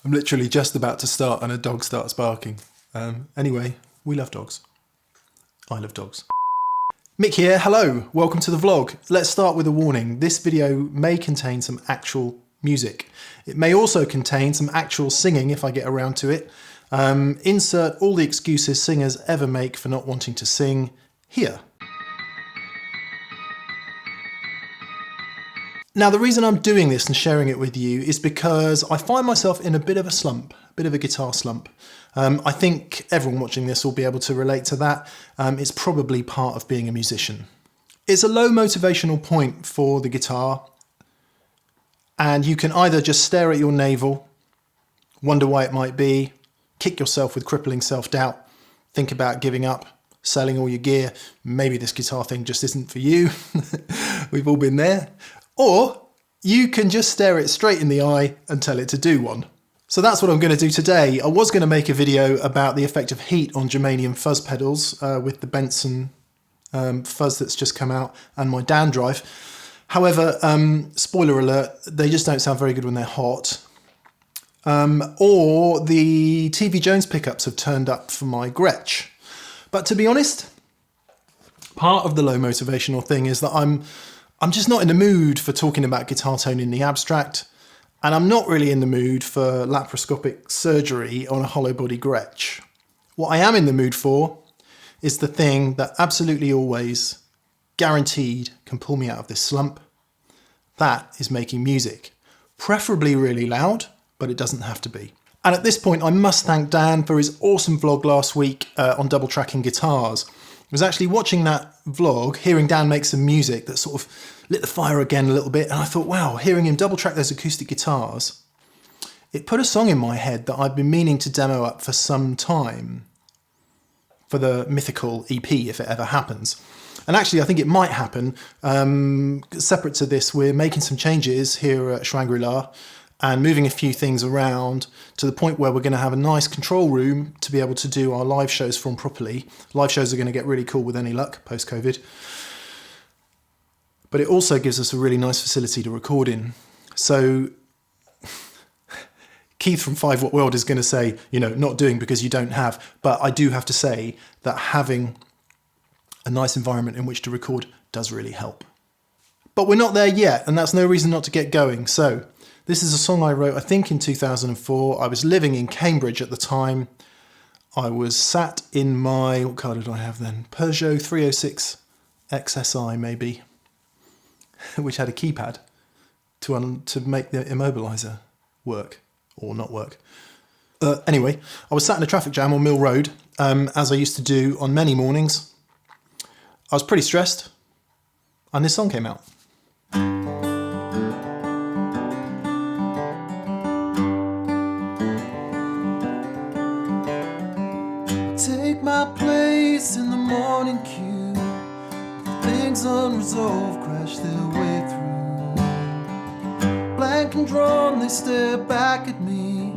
I'm literally just about to start and a dog starts barking. Anyway, we love dogs. I love dogs. Mick here, hello, welcome to the vlog. Let's start with a warning. This video may contain some actual music. It may also contain some actual singing if I get around to it. Insert all the excuses singers ever make for not wanting to sing here. Now, the reason I'm doing this and sharing it with you is because I find myself in a bit of a slump, a bit of a guitar slump. I think everyone watching this will be able to relate to that. It's probably part of being a musician. It's a low motivational point for the guitar, and you can either just stare at your navel, wonder why it might be, kick yourself with crippling self-doubt, think about giving up, selling all your gear. Maybe this guitar thing just isn't for you. We've all been there. Or you can just stare it straight in the eye and tell it to do one. So that's what I'm going to do today. I was going to make a video about the effect of heat on germanium fuzz pedals with the Benson fuzz that's just come out and my Dan drive. However, spoiler alert, they just don't sound very good when they're hot. Or the TV Jones pickups have turned up for my Gretsch. But to be honest, part of the low motivational thing is that I'm just not in the mood for talking about guitar tone in the abstract, and I'm not really in the mood for laparoscopic surgery on a hollow body Gretsch. What I am in the mood for is the thing that absolutely always, guaranteed, can pull me out of this slump. That is making music. Preferably really loud, but it doesn't have to be. And at this point, I must thank Dan for his awesome vlog last week on double tracking guitars. I was actually watching that vlog, hearing Dan make some music that sort of lit the fire again a little bit, and I thought, wow, hearing him double track those acoustic guitars, it put a song in my head that I've been meaning to demo up for some time for the mythical EP, if it ever happens. And actually, I think it might happen. Separate to this, we're making some changes here at Shangri-La and moving a few things around to the point where we're going to have a nice control room to be able to do our live shows from properly. Live shows are going to get really cool with any luck post-COVID. But it also gives us a really nice facility to record in. So Keith from 5 Watt World is going to say, you know, not doing because you don't have. But I do have to say that having a nice environment in which to record does really help. But we're not there yet, and that's no reason not to get going. So this is a song I wrote, I think, in 2004. I was living in Cambridge at the time. I was sat in my, what car did I have then? Peugeot 306 XSI, maybe, which had a keypad to make the immobiliser work, or not work. Anyway, I was sat in a traffic jam on Mill Road, as I used to do on many mornings. I was pretty stressed, and this song came out. Take my place in the morning queue. Things unresolved crash their way through. Blank and drawn, they stare back at me,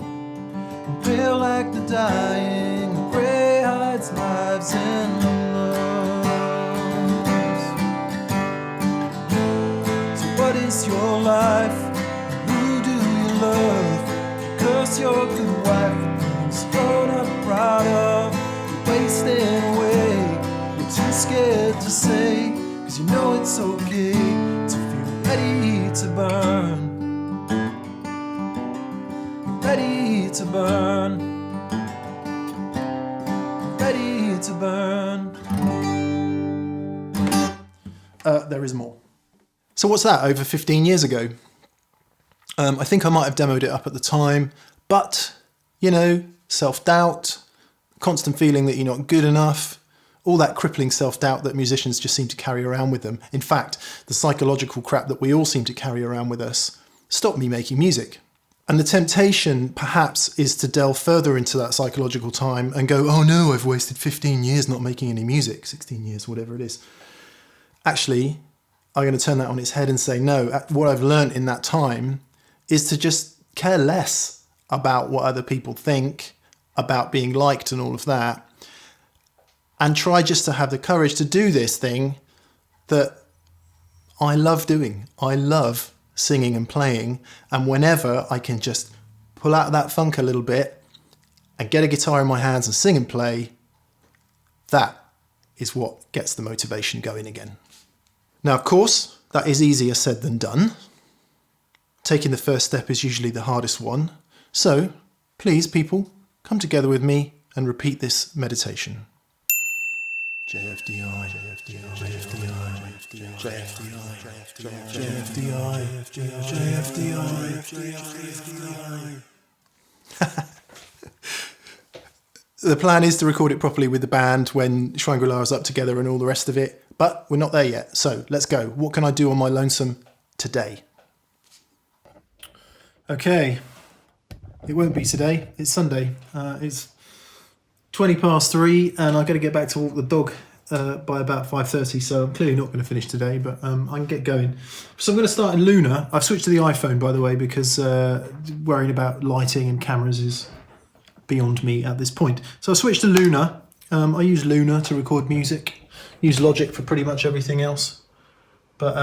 and pale like the dying. The grey hides lives and loves. So what is your life? Who do you love? Curse your good wife for things you're not proud of. Wasting away, you're too scared to say, 'cause you know it's okay to feel ready to burn. Ready to burn. Ready to burn. There is more. So what's that, over 15 years ago? I think I might have demoed it up at the time, but, you know, self-doubt, constant feeling that you're not good enough, all that crippling self-doubt that musicians just seem to carry around with them. In fact, the psychological crap that we all seem to carry around with us stopped me making music. And the temptation, perhaps, is to delve further into that psychological time and go, oh no, I've wasted 15 years not making any music, 16 years, whatever it is. Actually, I'm going to turn that on its head and say, no, what I've learned in that time is to just care less about what other people think, about being liked and all of that, and try just to have the courage to do this thing that I love doing. I love singing and playing, and whenever I can just pull out of that funk a little bit and get a guitar in my hands and sing and play, that is what gets the motivation going again. Now, of course, that is easier said than done. Taking the first step is usually the hardest one. So, please, people, come together with me and repeat this meditation. JFDI, JFDI, JFDI, JFDI, JFDI. The plan is to record it properly with the band when Shangri-La's up together and all the rest of it, but we're not there yet. So let's go. What can I do on my lonesome today? Okay, it won't be today. It's Sunday. It's 3:20 and I've got to get back to walk the dog by about 5:30, so I'm clearly not going to finish today, but I can get going. So I'm going to start in Luna. I've switched to the iPhone, by the way, because worrying about lighting and cameras is beyond me at this point. So I switched to Luna. I use Luna to record music, use Logic for pretty much everything else, but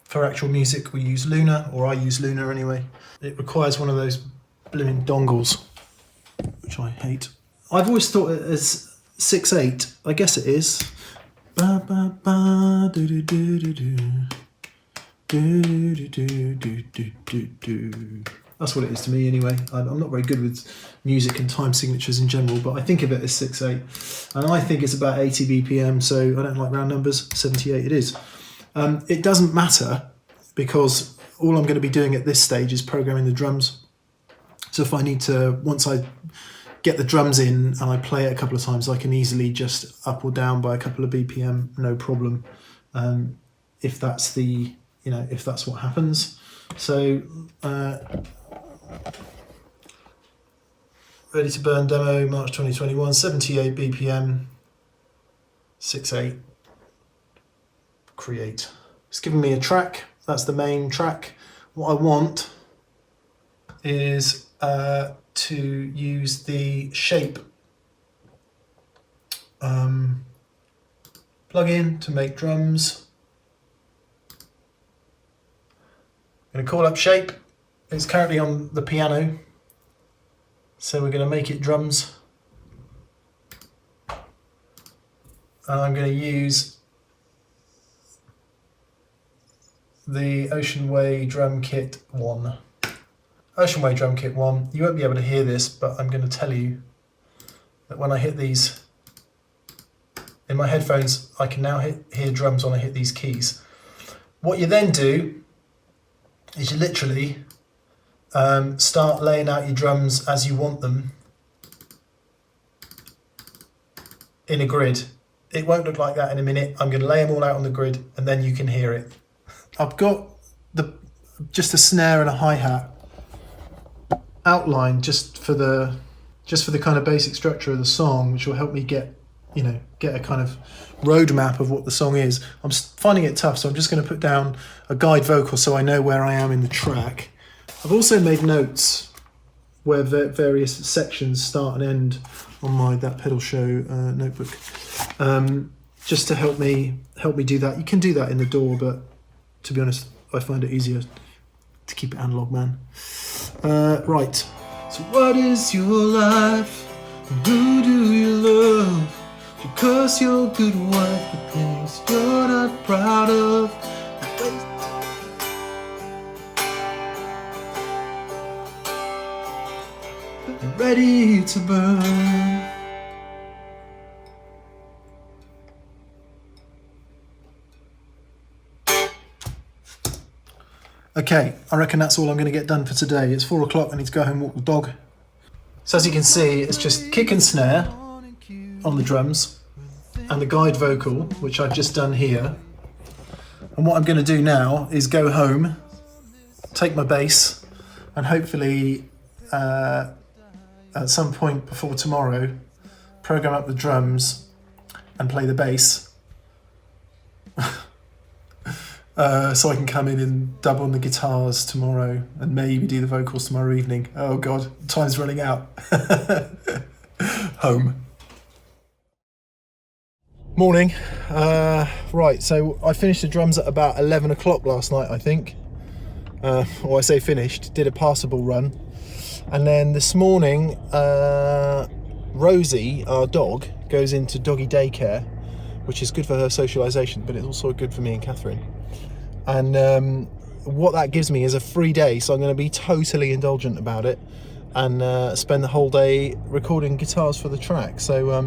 for actual music we use Luna, or I use Luna anyway. It requires one of those blooming dongles, which I hate. I've always thought it as 6/8. I guess it is. Ba ba ba do do do do do do do do do do do. That's what it is to me anyway. I'm not very good with music and time signatures in general, but I think of it as 6/8. And I think it's about 80 BPM, so I don't like round numbers. 78 it is. It doesn't matter because all I'm going to be doing at this stage is programming the drums. So if I need to, once I get the drums in and I play it a couple of times, I can easily just up or down by a couple of BPM, no problem. If that's the, if that's what happens. So, Ready to Burn demo, March 2021, 78 BPM, 6/8, create. It's giving me a track, that's the main track. What I want is to use the shape plugin to make drums. I'm going to call up shape. It's currently on the piano, so we're going to make it drums. And I'm going to use the Ocean Way Drum Kit 1. Ocean Way Drum Kit 1. You won't be able to hear this, but I'm going to tell you that when I hit these in my headphones, I can now hear drums when I hit these keys. What you then do is you literally start laying out your drums as you want them in a grid. It won't look like that in a minute. I'm going to lay them all out on the grid and then you can hear it. I've got just a snare and a hi-hat outline just for the kind of basic structure of the song, which will help me get a kind of roadmap of what the song is. I'm finding it tough, so I'm just going to put down a guide vocal so I know where I am in the track. I've also made notes where various sections start and end on that pedal show notebook, just to help me do that. You can do that in the DAW, but to be honest, I find it easier to keep it analog, man. Right. So what is your life? And who do you love? Because you're a good wife, the things you're not proud of. Ready to burn. Okay, I reckon that's all I'm going to get done for today. It's 4 o'clock, I need to go home and walk the dog. So as you can see, it's just kick and snare on the drums and the guide vocal, which I've just done here. And what I'm going to do now is go home, take my bass, and hopefully at some point before tomorrow, program up the drums and play the bass. So I can come in and dub on the guitars tomorrow and maybe do the vocals tomorrow evening. Oh God, time's running out. Home. Morning. Right, so I finished the drums at about 11 o'clock last night, I think. Or I say finished, did a passable run. And then this morning, Rosie, our dog, goes into doggy daycare, which is good for her socialisation, but it's also good for me and Catherine. And what that gives me is a free day, so I'm going to be totally indulgent about it and spend the whole day recording guitars for the track. So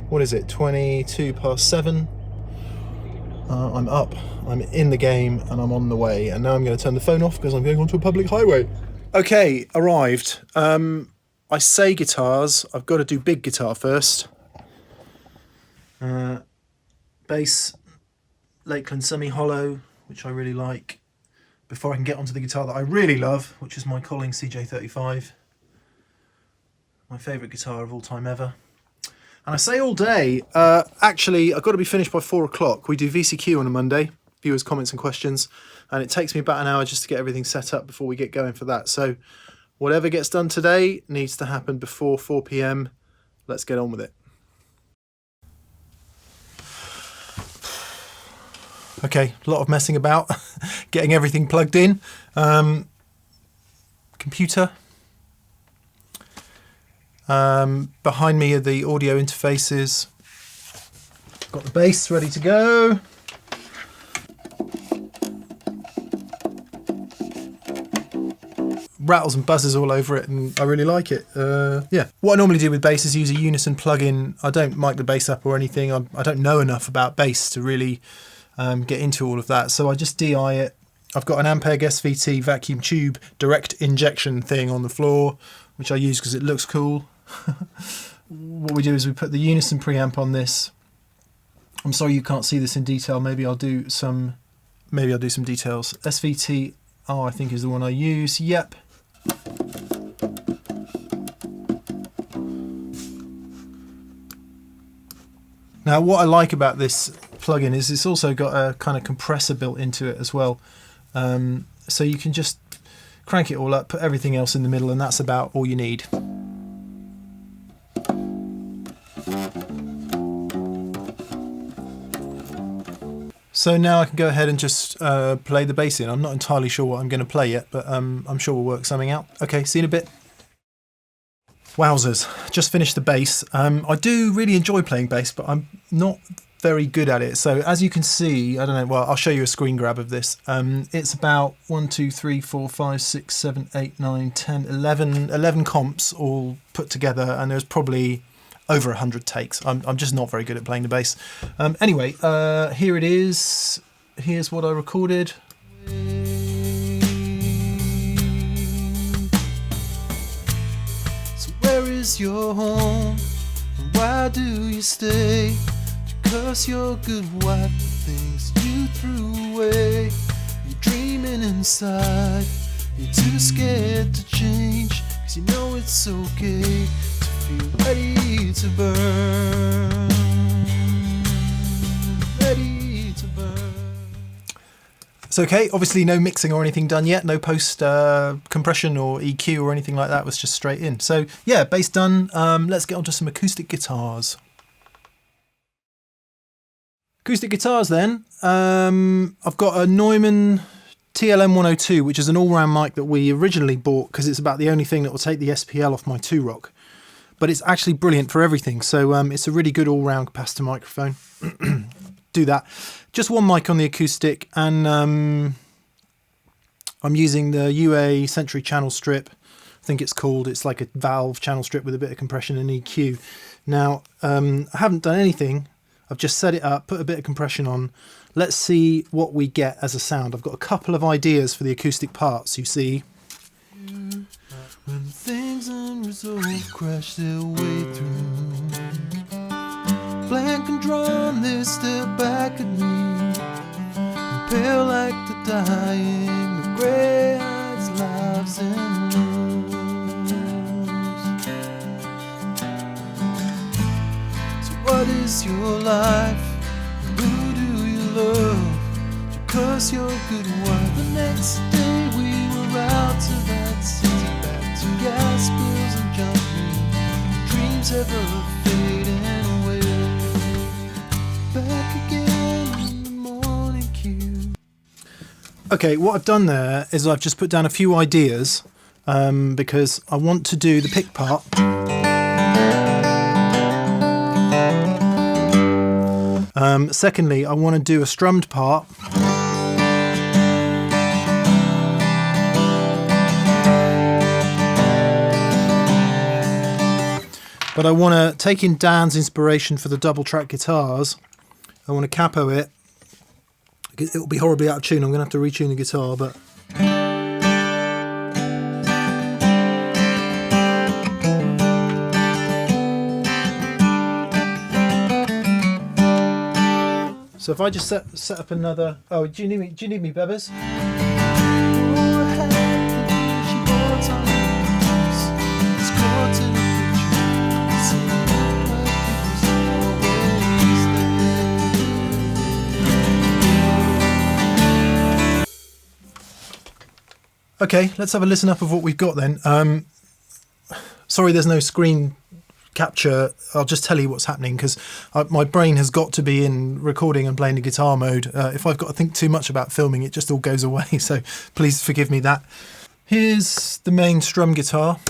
what is it, 7:22? I'm up, I'm in the game, and I'm on the way. And now I'm going to turn the phone off because I'm going onto a public highway. Okay, arrived. I say guitars, I've got to do big guitar first. Bass, Lakeland semi-hollow, which I really like, before I can get onto the guitar that I really love, which is my Collings CJ35. My favourite guitar of all time ever. And I say all day, actually I've got to be finished by 4 o'clock. We do VCQ on a Monday, viewers' comments and questions, and it takes me about an hour just to get everything set up before we get going for that. So whatever gets done today needs to happen before 4 PM. Let's get on with it. Okay, a lot of messing about, getting everything plugged in. Computer. Behind me are the audio interfaces. Got the bass ready to go. Rattles and buzzes all over it, and I really like it. Yeah. What I normally do with bass is use a unison plug-in. I don't mic the bass up or anything. I don't know enough about bass to really get into all of that, so I just DI it. I've got an Ampeg SVT vacuum tube direct injection thing on the floor, which I use because it looks cool. What we do is we put the unison preamp on this. I'm sorry you can't see this in detail. Maybe I'll do some details. SVT I think is the one I use. Yep. Now what I like about this plugin is it's also got a kind of compressor built into it as well, so you can just crank it all up, put everything else in the middle, and that's about all you need. So now I can go ahead and just play the bass in. I'm not entirely sure what I'm going to play yet, but I'm sure we'll work something out. Okay, see you in a bit. Wowzers, just finished the bass. I do really enjoy playing bass, but I'm not very good at it. So as you can see, I don't know, well, I'll show you a screen grab of this. It's about 1, 2, 3, 4, 5, 6, 7, 8, 9, 10, 11 comps all put together, and there's probably over 100 takes. I'm just not very good at playing the bass. Anyway, here it is. Here's what I recorded. So where is your home? And why do you stay? Because you're a good wife, the things you threw away. You're dreaming inside, you're too scared to change, 'cause you know it's okay to feel ready to burn. Ready to burn. It's okay, obviously no mixing or anything done yet, no post compression or EQ or anything like that, it was just straight in. So yeah, bass done. Let's get on to some acoustic guitars. Acoustic guitars then. I've got a Neumann TLM 102, which is an all-round mic that we originally bought because it's about the only thing that will take the SPL off my 2-rock. But it's actually brilliant for everything, so it's a really good all-round capacitor microphone. Do that. Just one mic on the acoustic, and I'm using the UA Century channel strip, I think it's called. It's like a valve channel strip with a bit of compression and EQ. Now, I haven't done anything. I've just set it up, put a bit of compression on. Let's see what we get as a sound. I've got a couple of ideas for the acoustic parts, you see. When things unresolved crash their way through, blank and drawn, they stare back at me, pale like the dying, the grey eyes, lives and moves. So what is your life? Who do you love? Because you're a good wife. The next day we were out to that city, back to gas bills and jumping, dreams ever fading away. Back again in the morning queue. Okay, what I've done there is I've just put down a few ideas because I want to do the pick part. Secondly, I want to do a strummed part. But I want to take in Dan's inspiration for the double track guitars. I want to capo it. It'll be horribly out of tune. I'm going to have to retune the guitar, but... So if I just set up another... Oh, do you need me, Bebbers? Okay, let's have a listen up of what we've got then. Sorry there's no screen capture. I'll just tell you what's happening because my brain has got to be in recording and playing the guitar mode. If I've got to think too much about filming, it just all goes away, so please forgive me that. Here's the main strum guitar.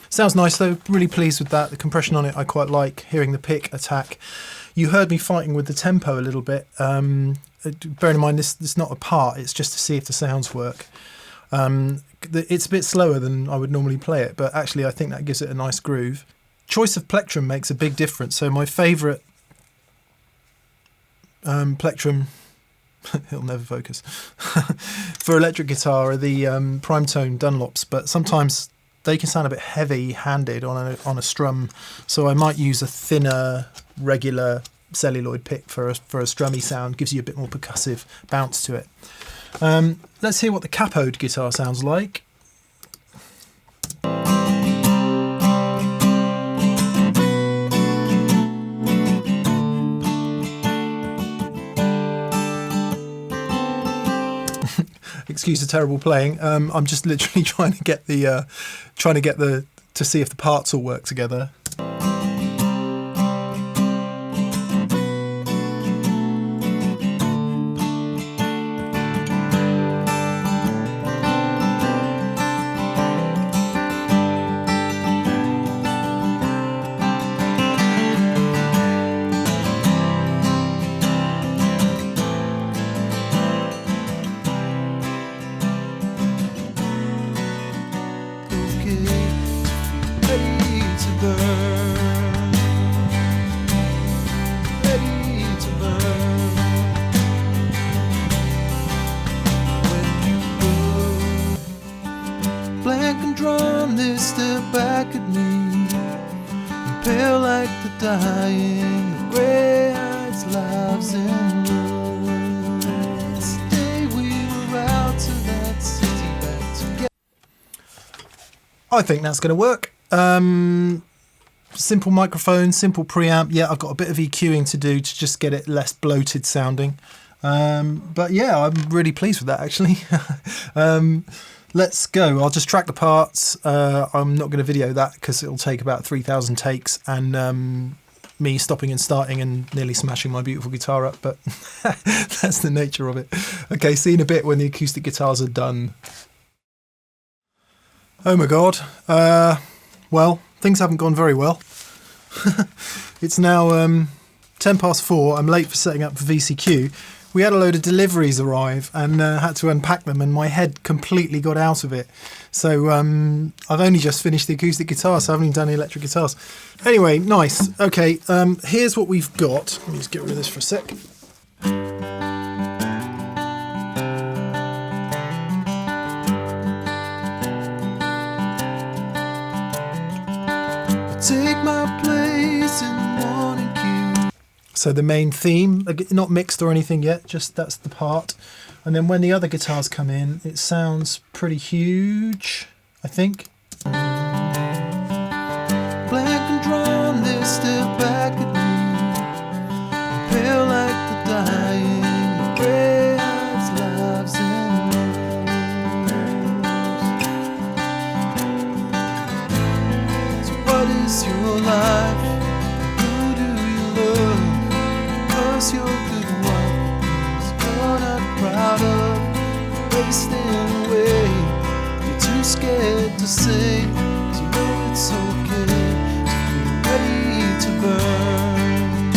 Sounds nice though, really pleased with that. The compression on it I quite like, hearing the pick attack. You heard me fighting with the tempo a little bit. Bearing in mind this is not a part, it's just to see if the sounds work. It's a bit slower than I would normally play it, but actually I think that gives it a nice groove. Choice of plectrum makes a big difference. So my favourite plectrum, it'll never focus, for electric guitar are the Primetone Dunlops, but sometimes they can sound a bit heavy-handed on a strum, so I might use a thinner, regular celluloid pick for a strummy sound. Gives you a bit more percussive bounce to it. Let's hear what the capoed guitar sounds like. Excuse the terrible playing. I'm just literally trying to get to see if the parts all work together. I think that's going to work. Simple microphone, simple preamp. Yeah, I've got a bit of EQing to do to just get it less bloated sounding. But yeah, I'm really pleased with that actually. Let's go. I'll just track the parts. I'm not going to video that because it'll take about 3,000 takes and me stopping and starting and nearly smashing my beautiful guitar up, but that's the nature of it. Okay, see you in a bit when the acoustic guitars are done. Oh my god, well, things haven't gone very well. It's now 4:10. I'm late for setting up for VCQ. We had a load of deliveries arrive and had to unpack them, and my head completely got out of it. So I've only just finished the acoustic guitar, so I haven't even done the electric guitars. Anyway, nice. Okay, here's what we've got. Let me just get rid of this for a sec. Take my place in the morning queue. So the main theme, not mixed or anything yet, just that's the part. And then when the other guitars come in, it sounds pretty huge, I think. Blank and drawn, they stare back at me. Pale like the dying, the grey eyes, lives in Because you're a good wife, things you're not proud of, you're wasting away. You're too scared to say, 'cause you know it's okay. So you're ready to burn,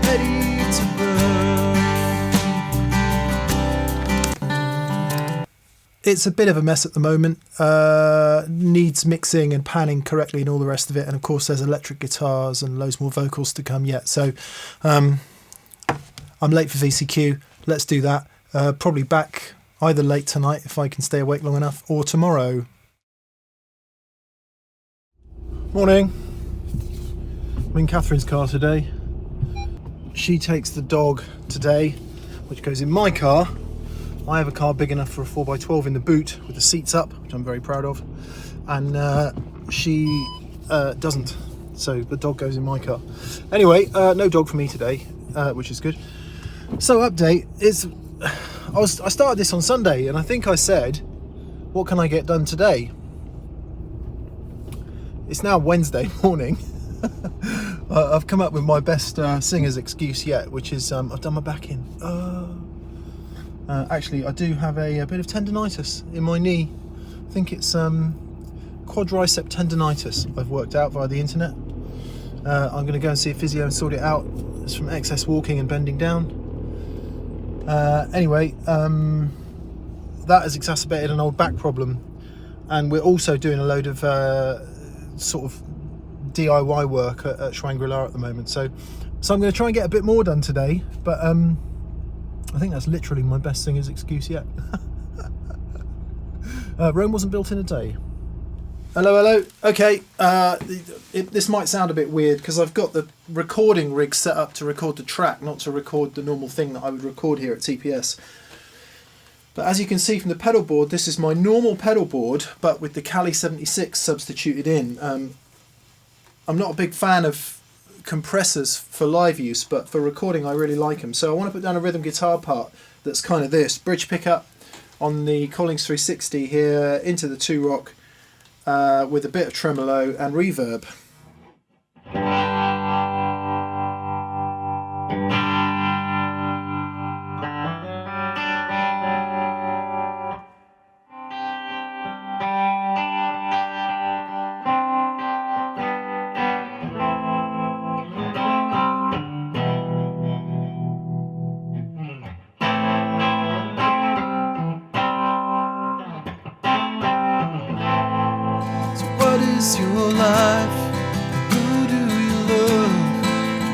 ready to burn. It's a bit of a mess at the moment. Needs mixing and panning correctly and all the rest of it. And of course, there's electric guitars and loads more vocals to come yet. So I'm late for VCQ. Let's do that. Probably back either late tonight if I can stay awake long enough, or tomorrow. Morning. I'm in Catherine's car today. She takes the dog today, which goes in my car. I have a car big enough for a 4x12 in the boot with the seats up, which I'm very proud of, and she doesn't, so the dog goes in my car. Anyway, no dog for me today, which is good. So update is, I started this on Sunday, and I think I said, what can I get done today? It's now Wednesday morning. I've come up with my best singer's excuse yet, which is I've done my back in. Actually, I do have a bit of tendinitis in my knee. I think it's quadricep tendinitis I've worked out via the internet. I'm going to go and see a physio and sort it out. It's from excess walking and bending down. Anyway, that has exacerbated an old back problem, and we're also doing a load of sort of DIY work at Shangri-La at the moment. So I'm going to try and get a bit more done today, but I think that's literally my best singer's excuse yet. Rome wasn't built in a day. Hello. Okay, this might sound a bit weird because I've got the recording rig set up to record the track, not to record the normal thing that I would record here at TPS. But as you can see from the pedal board, this is my normal pedal board, but with the Cali 76 substituted in. I'm not a big fan of compressors for live use, but for recording I really like them. So I want to put down a rhythm guitar part that's kind of this bridge pickup on the Collings 360 here into the 2-rock with a bit of tremolo and reverb. Is your life? Who do you love?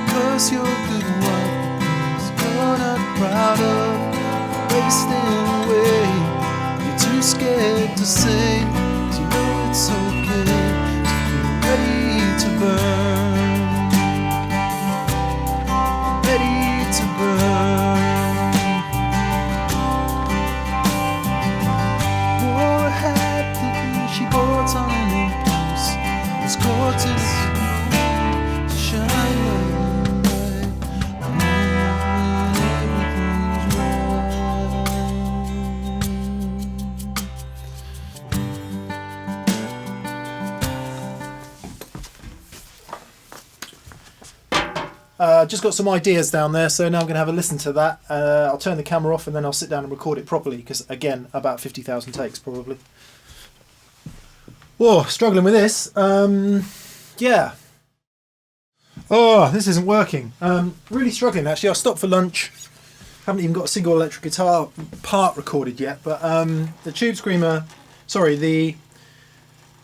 Because you're a good wife, things you're not proud of, you're wasting away. You're too scared to say, 'cause you know it's okay. So you're ready to burn, ready to burn. Wore a hat that she bought on caught to shine light, just got some ideas down there, so now I'm going to have a listen to that. I'll turn the camera off and then I'll sit down and record it properly, because again, about 50,000 takes probably. Whoa, struggling with this. Yeah. Oh, this isn't working. Really struggling actually. I stopped for lunch. Haven't even got a single electric guitar part recorded yet, but the tube screamer, sorry, the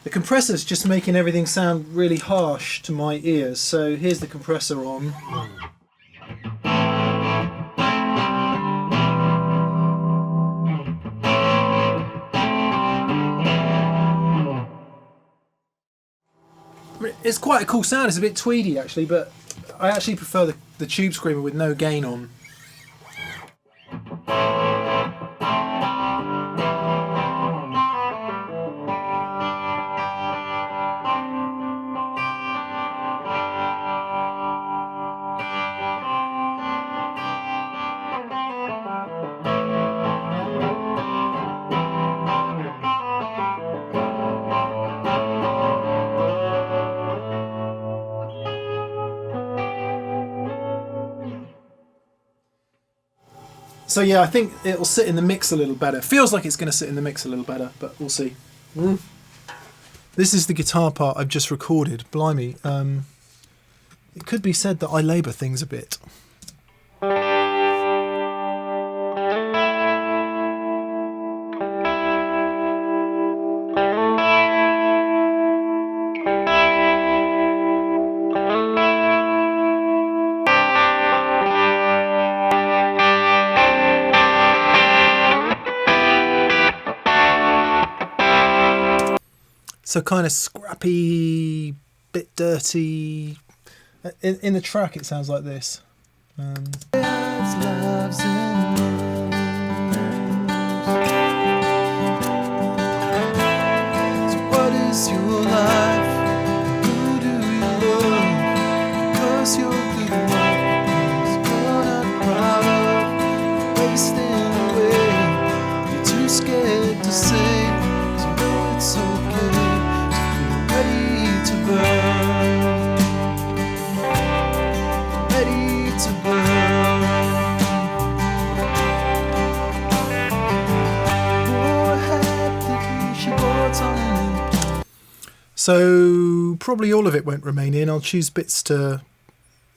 compressor's just making everything sound really harsh to my ears. So here's the compressor on. It's quite a cool sound. It's a bit tweedy actually, but I actually prefer the tube screamer with no gain on. So yeah, I think it'll sit in the mix a little better. Feels like it's going to sit in the mix a little better, but we'll see. This is the guitar part I've just recorded. Blimey. It could be said that I labour things a bit. So kind of scrappy, bit dirty. In the track it sounds like this. So what is your life? Who do you love? 'Cause you're good enough. You're not proud of wasting away. You're too scared to say. So know it's okay. Ready to burn, ready to burn. What happened? She bought on me. So probably all of it won't remain in. I'll choose bits to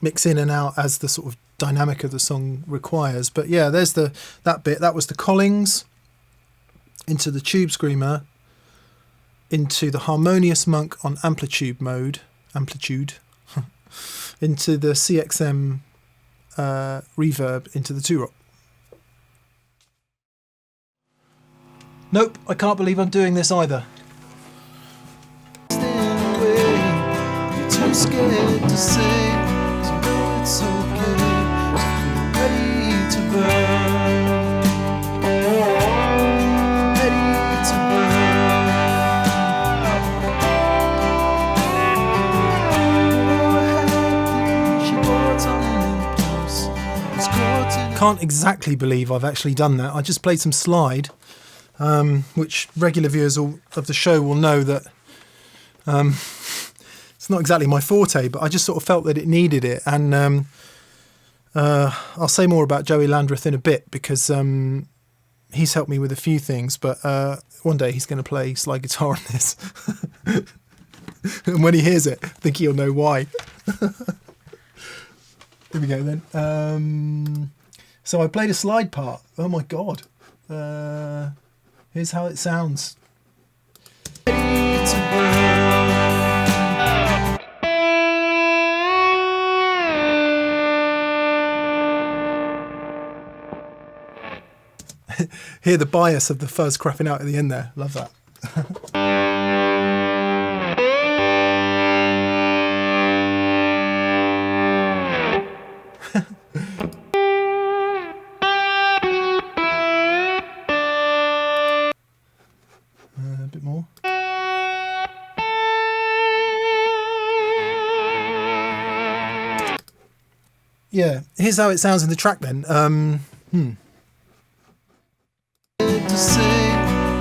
mix in and out as the sort of dynamic of the song requires. But yeah, there's that bit. That was the Collings into the Tube Screamer, into the Harmonious Monk on amplitude, into the CXM reverb, into the 2-rock. Nope, I can't believe I'm doing this either. You're too scared to say, so know it's okay. Ready to burn, ready to burn. Can't exactly believe I've actually done that. I just played some slide, which regular viewers of the show will know that it's not exactly my forte, but I just sort of felt that it needed it. And I'll say more about Joey Landreth in a bit, because he's helped me with a few things, but one day he's going to play slide guitar on this. And when he hears it, I think he'll know why. Here we go then. So I played a slide part. Oh my god. Here's how it sounds. Ready to burn. Hear the bias of the fuzz crapping out at the end there. Love that. A bit more. Yeah, here's how it sounds in the track then. To say,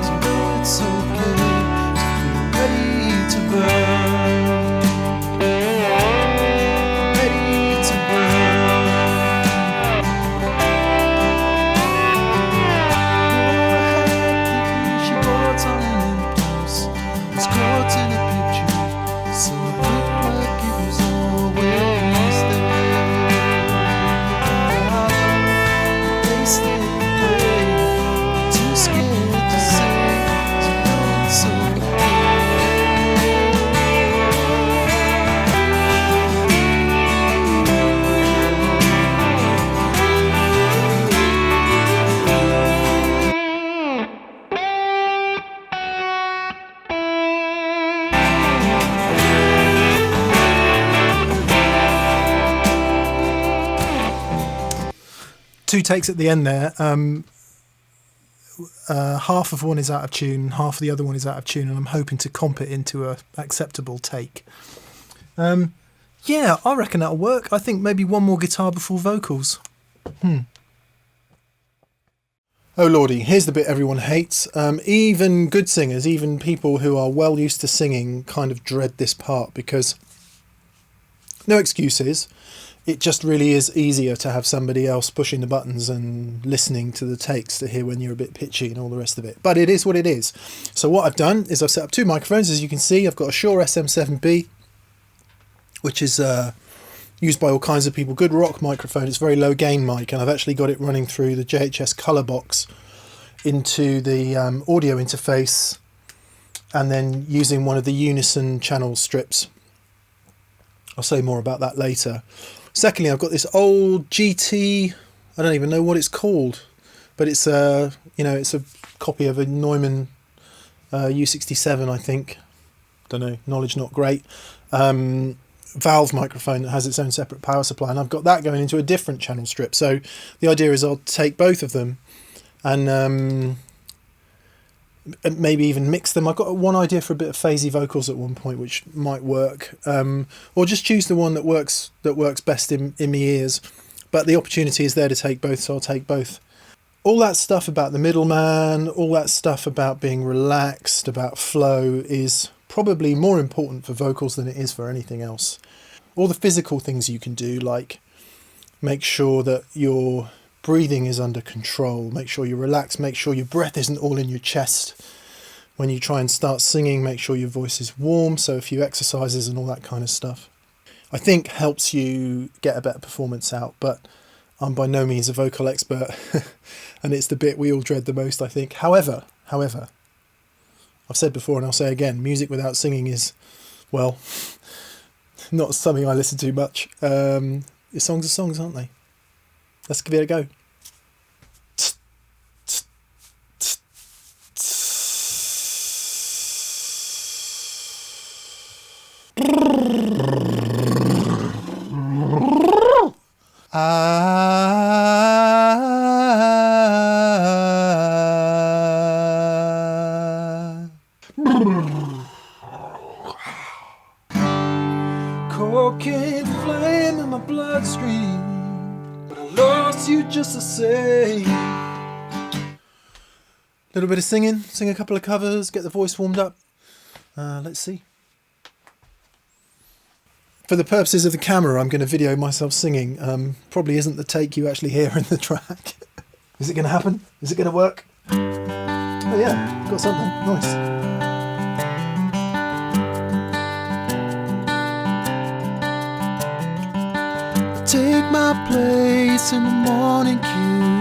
so know it's okay. Ready to burn, ready to burn. She bought on an impulse, was caught in a picture, so it looked like it was always there. They stayed away, too scared to say, so know it's okay. Two takes at the end there. Half of one is out of tune, half of the other one is out of tune, and I'm hoping to comp it into a acceptable take. Yeah, I reckon that'll work. I think maybe one more guitar before vocals. Oh lordy, here's the bit everyone hates. Even good singers, even people who are well used to singing, kind of dread this part, because No excuses. It just really is easier to have somebody else pushing the buttons and listening to the takes to hear when you're a bit pitchy and all the rest of it. But it is what it is. So what I've done is I've set up two microphones. As you can see, I've got a Shure SM7B, which is used by all kinds of people. Good rock microphone. It's a very low gain mic, and I've actually got it running through the JHS color box into the audio interface, and then using one of the unison channel strips. I'll say more about that later. Secondly, I've got this old GT, I don't even know what it's called, but it's a, it's a copy of a Neumann U67, I think. Don't know, knowledge not great. Valve microphone that has its own separate power supply, and I've got that going into a different channel strip. So the idea is I'll take both of them and maybe even mix them. I've got one idea for a bit of phasey vocals at one point, which might work, or just choose the one that works best in my ears. But the opportunity is there to take both, so I'll take both. All that stuff about the middleman, all that stuff about being relaxed, about flow, is probably more important for vocals than it is for anything else. All the physical things you can do, like make sure that your breathing is under control, make sure you're relaxed, make sure your breath isn't all in your chest when you try and start singing, make sure your voice is warm, so a few exercises and all that kind of stuff, I think helps you get a better performance out. But I'm by no means a vocal expert and it's the bit we all dread the most, I think. However, I've said before and I'll say again, music without singing is, well, not something I listen to much. Songs are songs, aren't they? Let's give it a go. Cocaine flame in my bloodstream, but I lost you just the same. Little bit of singing, sing a couple of covers, get the voice warmed up. Let's see. For the purposes of the camera, I'm going to video myself singing. Probably isn't the take you actually hear in the track. Is it going to happen? Is it going to work? Oh yeah, got something. Nice. Take my place in the morning queue,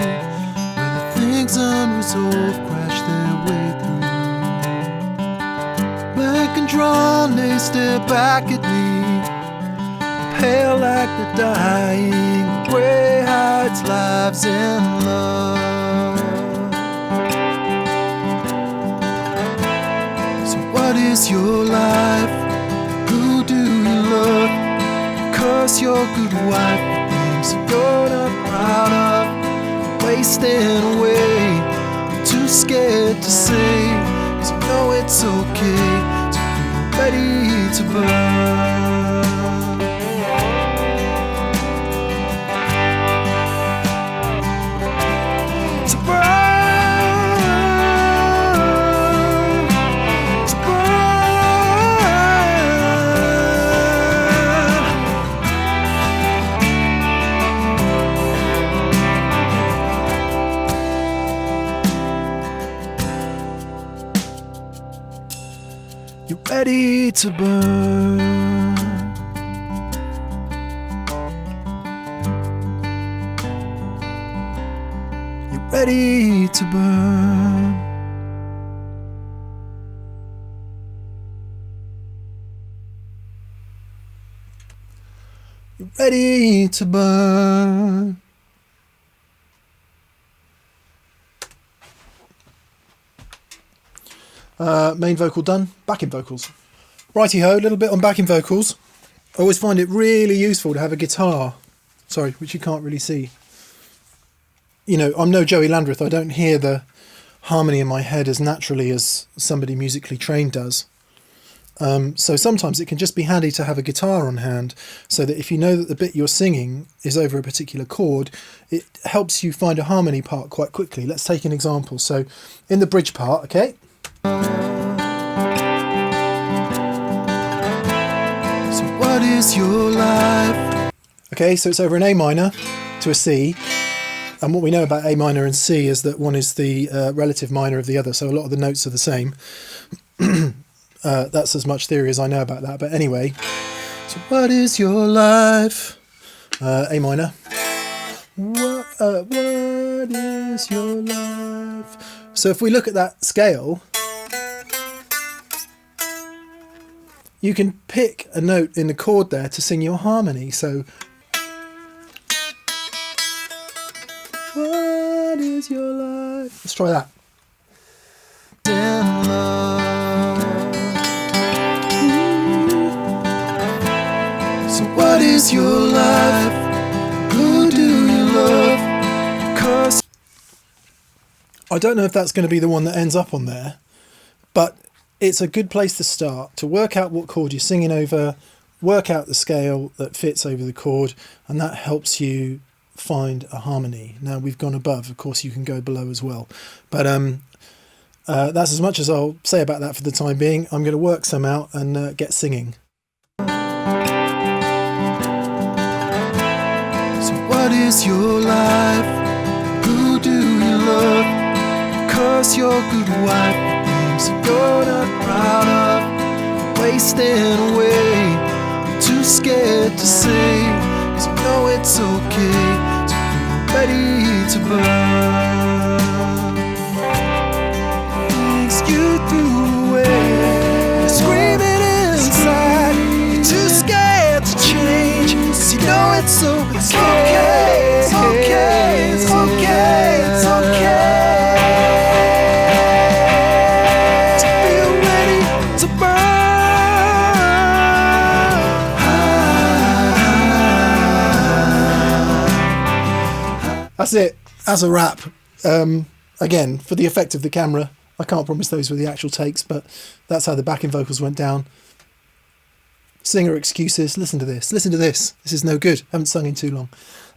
where the things unresolved crash their way through. Blank and drawn, they stare back at me, pale like the dying, grey hides lives in love. So what is your life? Who do you love? Cause you're a good wife, things you're not proud of, wasting away, you're too scared to say, cause you know it's okay, so you're ready to burn. To burn, to burn. You're ready to burn. You're ready to burn. You're ready to burn. Main vocal done, backing vocals. Righty-ho, a little bit on backing vocals. I always find it really useful to have a guitar, which you can't really see. You know, I'm no Joey Landreth, I don't hear the harmony in my head as naturally as somebody musically trained does. So sometimes it can just be handy to have a guitar on hand, so that if you know that the bit you're singing is over a particular chord, it helps you find a harmony part quite quickly. Let's take an example. So in the bridge part, okay? So what is is your life? Okay, so it's over an A minor to a C. And what we know about A minor and C is that one is the relative minor of the other. So a lot of the notes are the same. That's as much theory as I know about that. But anyway, so what is your life? A minor. What is your life? So if we look at that scale, you can pick a note in the chord there to sing your harmony. So, what is your life? Let's try that. So what is your life? Who do you love? 'Cause I don't know if that's going to be the one that ends up on there, but it's a good place to start, to work out what chord you're singing over, work out the scale that fits over the chord, and that helps you find a harmony. Now we've gone above, of course you can go below as well, but that's as much as I'll say about that for the time being. I'm going to work some out and get singing. So what is your life? Who do you love? 'Cause you're a good wife, things you're not proud of, wasting away, you're too scared to say, 'cause you know it's okay, so you're ready to burn. Things you threw away, you're screaming inside, you're too scared to change, 'cause you know it's okay, it's okay, it's okay, it's okay, it's okay. That's it. As a wrap. Again, for the effect of the camera, I can't promise those were the actual takes, but that's how the backing vocals went down. Singer excuses. Listen to this. Listen to this. This is no good. Haven't sung in too long.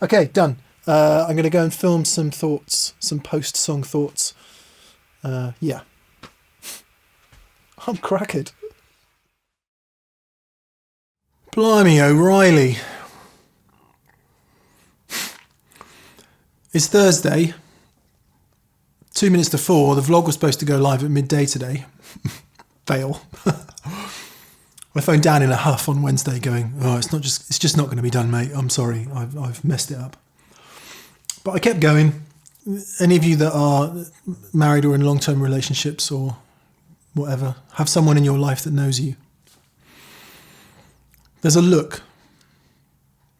Okay, done. I'm going to go and film some thoughts, some post-song thoughts. Yeah. I'm crackered. Blimey O'Reilly. It's Thursday, 2 minutes to 4. The vlog was supposed to go live at midday today. Fail. I phoned Dan in a huff on Wednesday going, oh, it's just not going to be done, mate. I'm sorry, I've messed it up. But I kept going. Any of you that are married or in long-term relationships or whatever, have someone in your life that knows you. There's a look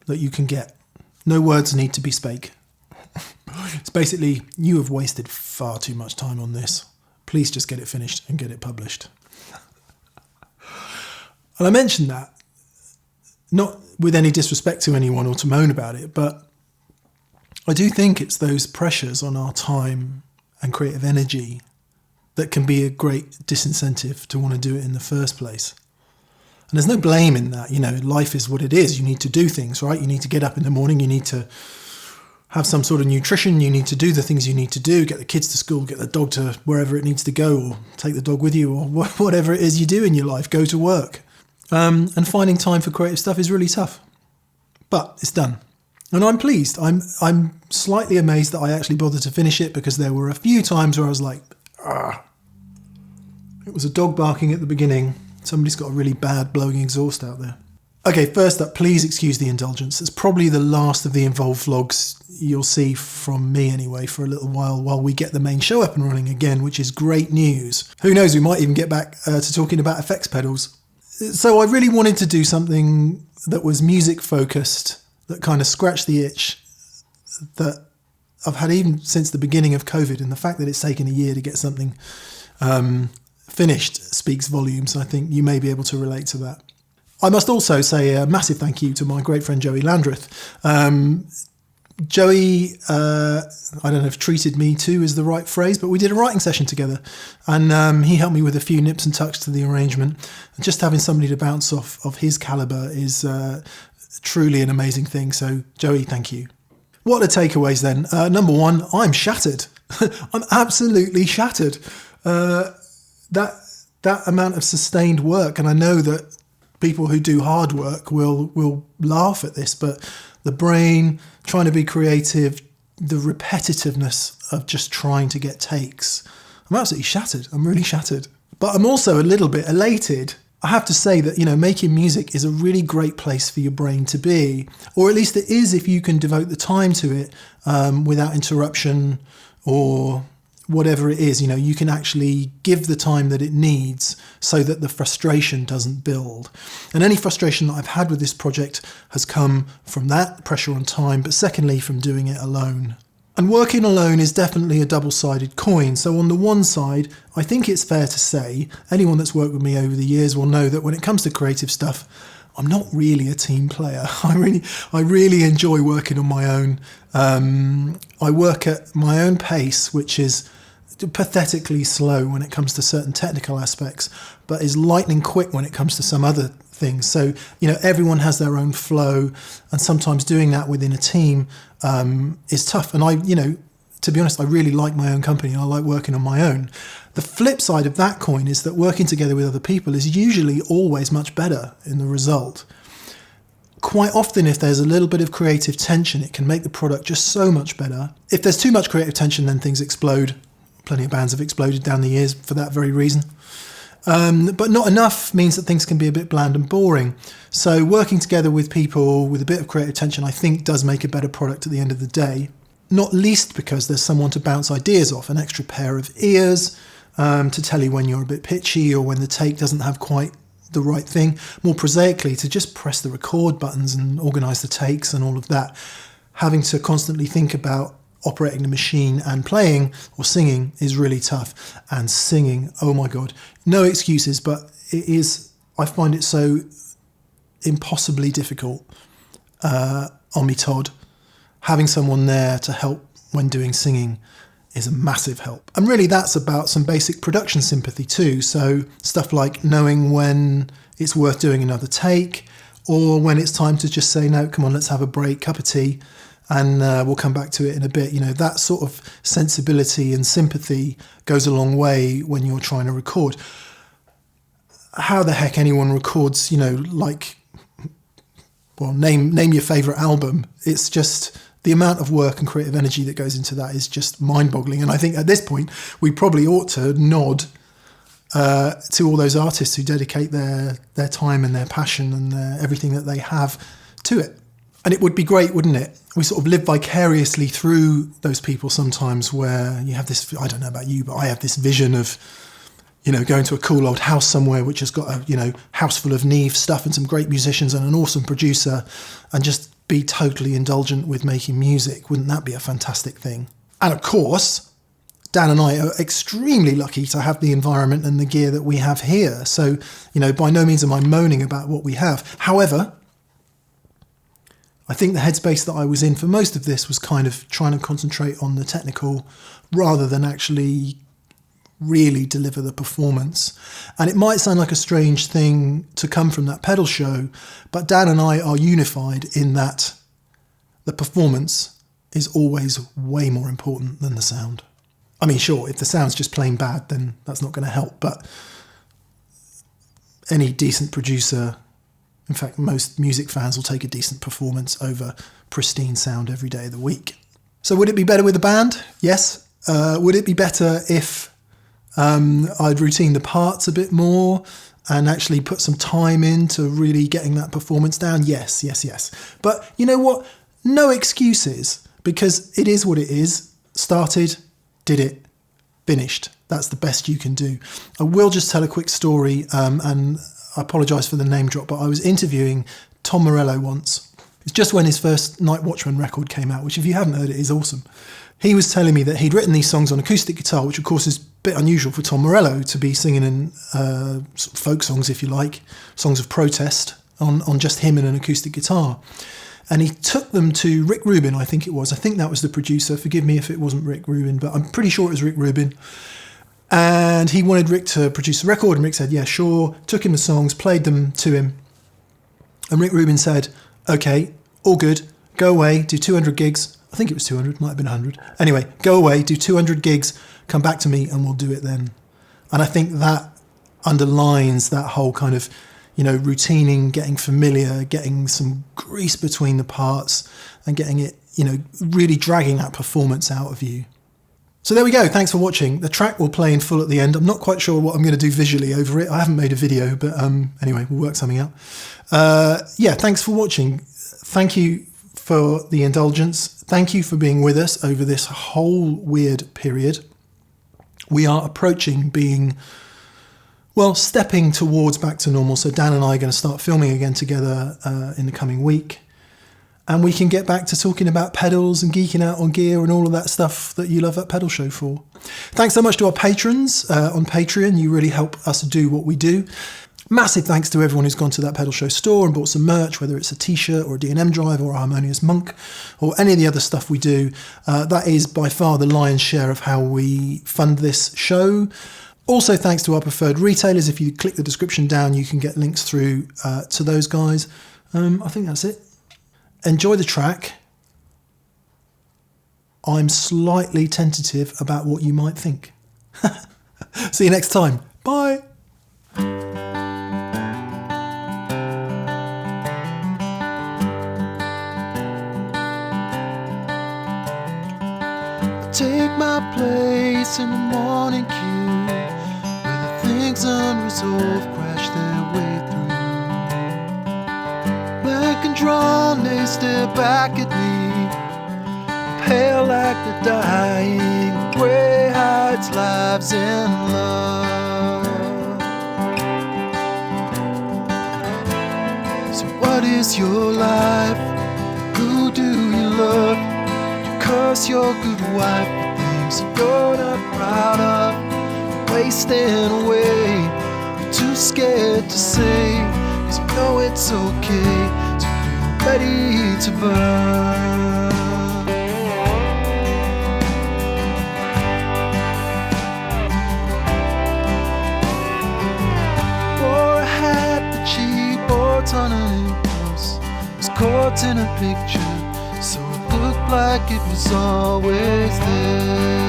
that you can get. No words need to be spake. It's basically, you have wasted far too much time on this. Please just get it finished and get it published. And I mentioned that, not with any disrespect to anyone or to moan about it, but I do think it's those pressures on our time and creative energy that can be a great disincentive to want to do it in the first place. And there's no blame in that. You know, life is what it is. You need to do things, right? You need to get up in the morning. You need to have some sort of nutrition. You need to do the things you need to do, get the kids to school, get the dog to wherever it needs to go, or take the dog with you, or whatever it is you do in your life, go to work. And finding time for creative stuff is really tough. But it's done. And I'm pleased. I'm slightly amazed that I actually bothered to finish it, because there were a few times where I was like, it was a dog barking at the beginning. Somebody's got a really bad blowing exhaust out there. Okay, first up, please excuse the indulgence. It's probably the last of the involved vlogs you'll see from me anyway for a little while we get the main show up and running again, which is great news. Who knows, we might even get back to talking about effects pedals. So I really wanted to do something that was music focused, that kind of scratched the itch that I've had even since the beginning of COVID, and the fact that it's taken a year to get something finished speaks volumes. I think you may be able to relate to that. I must also say a massive thank you to my great friend Joey Landreth. Joey, I don't know if treated me to is the right phrase, but we did a writing session together, and he helped me with a few nips and tucks to the arrangement. And just having somebody to bounce off of his calibre is truly an amazing thing. So Joey, thank you. What are the takeaways then? Number one, I'm shattered. I'm absolutely shattered. That amount of sustained work, and I know that people who do hard work will laugh at this, but the brain, trying to be creative, the repetitiveness of just trying to get takes. I'm absolutely shattered. I'm really shattered. But I'm also a little bit elated. I have to say that, making music is a really great place for your brain to be, or at least it is if you can devote the time to it without interruption or whatever it is. You can actually give the time that it needs so that the frustration doesn't build. And any frustration that I've had with this project has come from that pressure on time, but secondly, from doing it alone. And working alone is definitely a double-sided coin. So on the one side, I think it's fair to say, anyone that's worked with me over the years will know that when it comes to creative stuff, I'm not really a team player. I really enjoy working on my own. I work at my own pace, which is pathetically slow when it comes to certain technical aspects, but is lightning quick when it comes to some other things. So, everyone has their own flow, and sometimes doing that within a team is tough. And to be honest, I really like my own company and I like working on my own. The flip side of that coin is that working together with other people is usually always much better in the result. Quite often, if there's a little bit of creative tension, it can make the product just so much better. If there's too much creative tension, then things explode. Plenty of bands have exploded down the years for that very reason. But not enough means that things can be a bit bland and boring. So working together with people with a bit of creative tension, I think, does make a better product at the end of the day. Not least because there's someone to bounce ideas off, an extra pair of ears to tell you when you're a bit pitchy or when the take doesn't have quite the right thing. More prosaically, to just press the record buttons and organise the takes and all of that. Having to constantly think about operating the machine and playing or singing is really tough. And singing, oh my God, no excuses, but it is, I find it so impossibly difficult on me, Todd. Having someone there to help when doing singing is a massive help. And really that's about some basic production sympathy too. So stuff like knowing when it's worth doing another take, or when it's time to just say, no, come on, let's have a break, cup of tea, and we'll come back to it in a bit. That sort of sensibility and sympathy goes a long way when you're trying to record. How the heck anyone records, name your favourite album. It's just the amount of work and creative energy that goes into that is just mind-boggling. And I think at this point, we probably ought to nod to all those artists who dedicate their time and their passion and everything that they have to it. And it would be great, wouldn't it? We sort of live vicariously through those people sometimes, where you have this, I don't know about you, but I have this vision of, going to a cool old house somewhere which has got a, house full of Neve stuff and some great musicians and an awesome producer, and just be totally indulgent with making music. Wouldn't that be a fantastic thing? And of course, Dan and I are extremely lucky to have the environment and the gear that we have here. So, by no means am I moaning about what we have. However, I think the headspace that I was in for most of this was kind of trying to concentrate on the technical rather than actually really deliver the performance. And it might sound like a strange thing to come from that pedal show, but Dan and I are unified in that the performance is always way more important than the sound. I mean, sure, if the sound's just plain bad, then that's not going to help, but any decent producer, in fact, most music fans will take a decent performance over pristine sound every day of the week. So would it be better with a band? Yes. Would it be better if I'd routine the parts a bit more and actually put some time into really getting that performance down? Yes. But you know what? No excuses, because it is what it is. Started, did it, finished. That's the best you can do. I will just tell a quick story, and I apologise for the name drop, but I was interviewing Tom Morello once. It's just when his first Night Watchman record came out, which if you haven't heard it is awesome. He was telling me that he'd written these songs on acoustic guitar, which of course is a bit unusual for Tom Morello to be singing in sort of folk songs, if you like, songs of protest on just him and an acoustic guitar. And he took them to Rick Rubin, I think it was. I think that was the producer. Forgive me if it wasn't Rick Rubin, but I'm pretty sure it was Rick Rubin. And he wanted Rick to produce a record, and Rick said, yeah, sure. Took him the songs, played them to him. And Rick Rubin said, okay, all good, go away, do 200 gigs. I think it was 200, might have been 100. Anyway, go away, do 200 gigs, come back to me and we'll do it then. And I think that underlines that whole kind of, routining, getting familiar, getting some grease between the parts and getting it, really dragging that performance out of you. So there we go. Thanks for watching. The track will play in full at the end. I'm not quite sure what I'm going to do visually over it. I haven't made a video, but anyway, we'll work something out. Thanks for watching. Thank you for the indulgence. Thank you for being with us over this whole weird period. We are approaching being, stepping towards back to normal. So Dan and I are going to start filming again together in the coming week. And we can get back to talking about pedals and geeking out on gear and all of that stuff that you love at Pedal Show for. Thanks so much to our patrons on Patreon. You really help us do what we do. Massive thanks to everyone who's gone to that Pedal Show store and bought some merch, whether it's a t-shirt or a D&M drive or a Harmonious Monk or any of the other stuff we do. That is by far the lion's share of how we fund this show. Also, thanks to our preferred retailers. If you click the description down, you can get links through to those guys. I think that's it. Enjoy the track. I'm slightly tentative about what you might think. See you next time. Bye. Take my place in the morning queue, where the things unresolved crash their way through. Blank and drawn, they stare back at me, pale like the dying, grey hides lives in love. So what is your life? Who do you love? Curse your good wife for things you're not proud of, wasting away, you're too scared to say, 'cause you know it's okay to be ready to burn. Wore a hat that she bought on an impulse, was caught in a picture, so it looked like it was always there.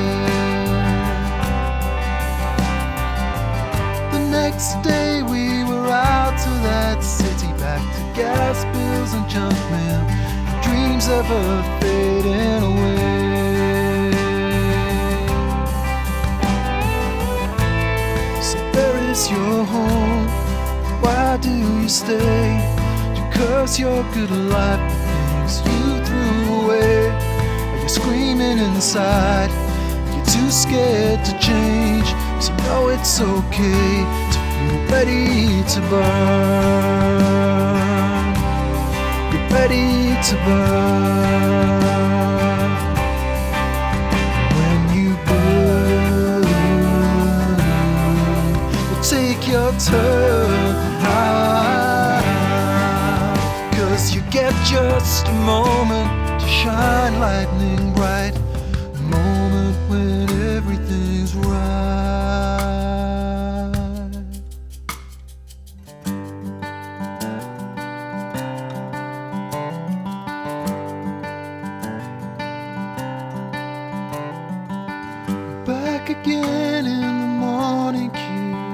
The next day we were out to that city, back to gas bills and junk mail, dreams ever fading away. So where is your home? Why do you stay? Do you curse your good life for things you threw away? Are you screaming inside? Are you too scared to change? 'Cause you know it's okay to feel ready to burn. You're ready to burn. When you burn, well, take your turn. You get just a moment to shine lightning bright, a moment when everything's right. Back again in the morning queue,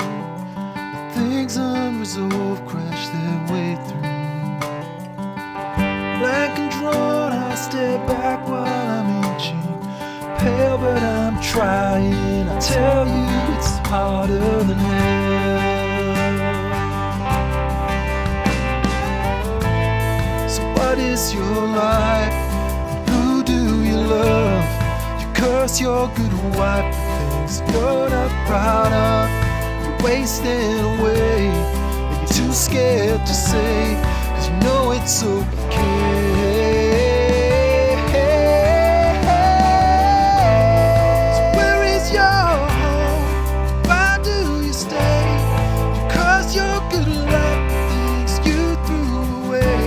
the things unresolved crash their way through. Blank and drawn, I stare back while I'm itching, pale but I'm trying. I tell you it's harder than hell. So what is your life? Who do you love? You curse your good wife for things you're not proud of. You're wasting away, and you're too scared to say, 'cause you know it's okay. So where is your home? Why do you stay? Because you're good like the things you threw away.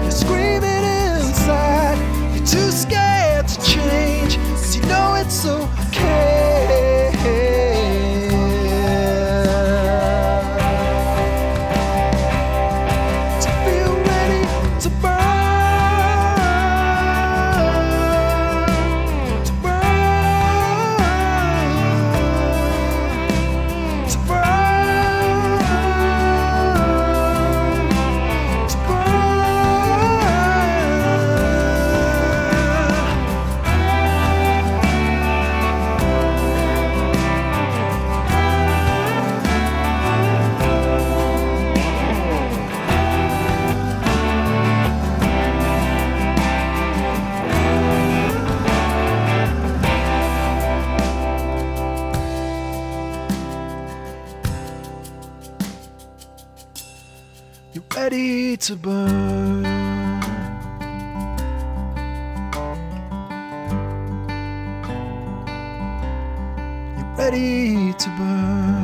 You're screaming inside, you're too scared to change, 'cause you know it's okay. To feel ready to burn. ready to burn. You're ready to burn.